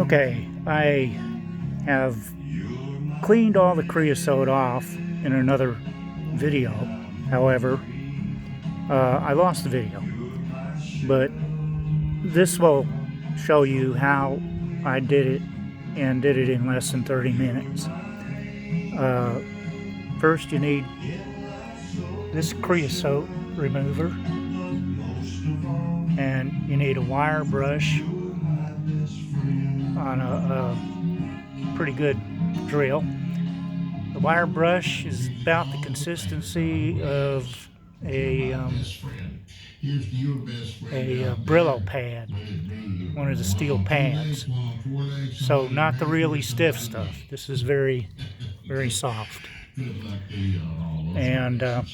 Okay, I have cleaned all the creosote off in another video. However, I lost the video, but this will show you how I did it, and did it in less than 30 minutes. First, you need this creosote remover, and you need a wire brush on a pretty good drill. The wire brush is about the consistency of a Brillo pad, one of the steel pads. So not the really stiff stuff. This is very, very soft. And I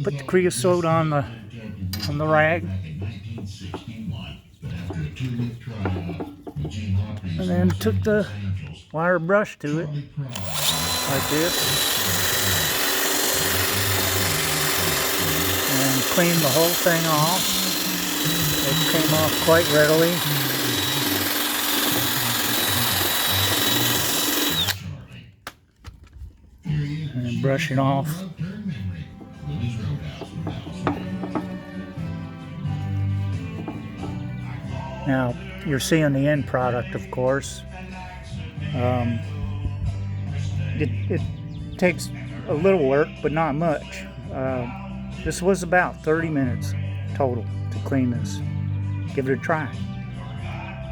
put the creosote on the rag, and then took the wire brush to it like this, and cleaned the whole thing off. It came off quite readily. And brush it off. Now, you're seeing the end product, of course. It takes a little work, but not much. This was about 30 minutes total to clean this. Give it a try.